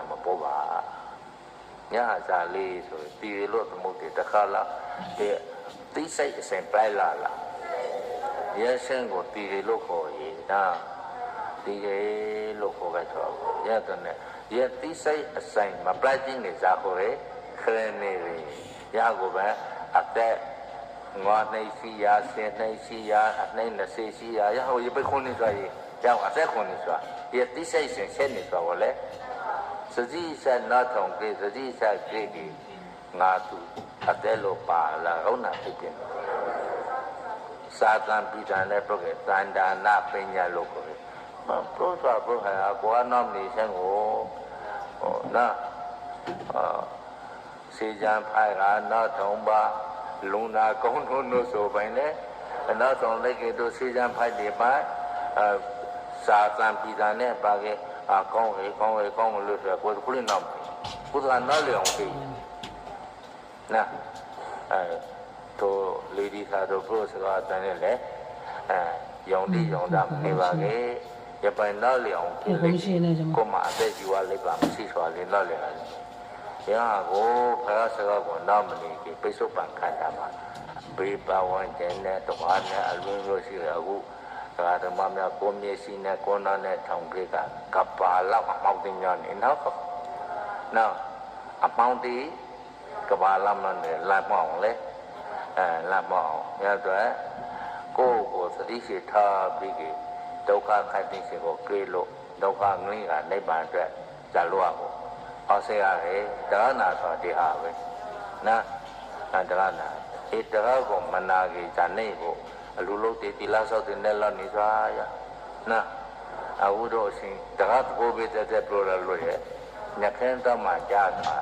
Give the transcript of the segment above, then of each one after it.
မပေါ်ပါညစားလေးဆိုတီလို့သမုတ်တခါလာတဲ့တိစိတ်အစဉ်ပလိုက်လာရဲစင်းကိုတီလို့ခေါ်ရင်ဒါတီလို့ခေါ်ခဲ့ဆိုရတယ်နဲ့ရဲတိစိတ်အစဉ်မပလိုက်ခြင်းနေစားခေါ်ရဲခရနေရကိုပဲအသက်ငါနှိစီရဆင်းနှိစီရအနှိ20စီရရဟိုရပိခွန်နေဆိုရင်ကြောက်အသက်ခွန်နေဆိုရတိစိတ်စဉ်ဆက်နေဆိုတော့လေစတိဆက်နာထောင်ပြေစတိဆက်ပြေဒီငါသူအသက်လို့ပါလာဟုတ်နာဖြစ်တယ်စာတံပိဋကနဲ့ပြုတ်ခဲ့တန်ဒါနာပညာလို့ခေါ်တယ်ပရောစာပရောဟာကောနောမနေဆန်းကိုဟောနာစေကြံဖိုင်ကနောက်ထုံပါလုံနာကုန်းထုံးလို့ဆိုပိုင်လေနောက်ဆုံးလိုက်ကေတို့စေကြံဖိုင်ဒီပါစာတံပိဋကနဲ့ပါခဲ့ကောင်းလို့ဆိုကိုယ်ခုလေးနောက်ဘုရားနောက်လျောင်ပြီနာတို့လေဒီသာတို့ဘုရားစကားတန်းနဲ့လေယုံတိယုံတာမနေပါခဲ့ရပိုင်နောက်လျောင်ပြီကိုမအသက်ကြီးဝါလိုက်ပါမရှိစွာလေးနောက်လျောင်ရာကိုဘုရားစကားကိုနောက်မနေပြီပိဿုပံခန္ဓာမှာဘေးပါဝင်တဲ့နဲ့တဝါနဲ့အလုံးလို့ရှိရအခုသာဓမ္မများကိုမျက်စိနဲ့ကိုယ်နာနဲ့ထောင်ပြေကကပ္ပါလောက်အမောက်တင်ညနေနောက်အမောင်းတီကပ္ပါလောက်နဲ့လမ်းမအောင်လေလမ်းမအောင်ရတဲ့ကိုသတိရှိထားပြီးဒုက္ခခတ်သိစေကိုကြွေးလို့ဒုက္ခငြိမ်းကနိဗ္ဗာန်အတွက်ဇာလို့ရဖို့အောင်စေရတယ်တရားနာဆိုဒီဟာပဲတရားနာတရားကိုမနာကြီးဇာနေဖို့အလူလုံးတီလာဆောက်တဲ့နဲ့လောက်နေစွာရအခုတော့အရှင်တရားသဘောပဲတဲ့ပြောရလို့ရညခင်းတော့မှကြားတာ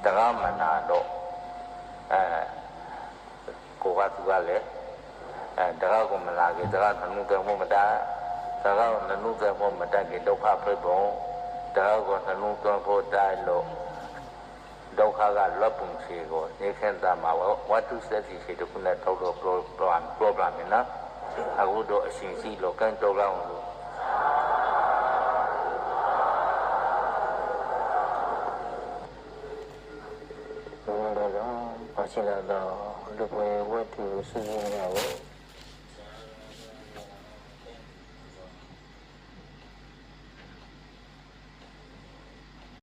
တရားမနာတော့ကိုကသူကလည်းတရားကိုမနာကြတရားနှုတ်တယ်မတတ်တရားနှုတ်တယ်မတတ်ကြဒုက္ခပြပုံတရားကိုနှုတ်တယ်ဖို့တိုင်းလို့ဒုက္ခကလွတ်ပုံစီကိုနေခင်းသားမှာဝတ္ထုစက်စီရှိတခုနဲ့ထောက်တော့ problem နော်အခုတော့အရှင်စီလောကန်တော်ကောင်းလို့ဘာလို့လဲဘာရှိလာတော့လူပွဲဝတ္ထုစုစုများကို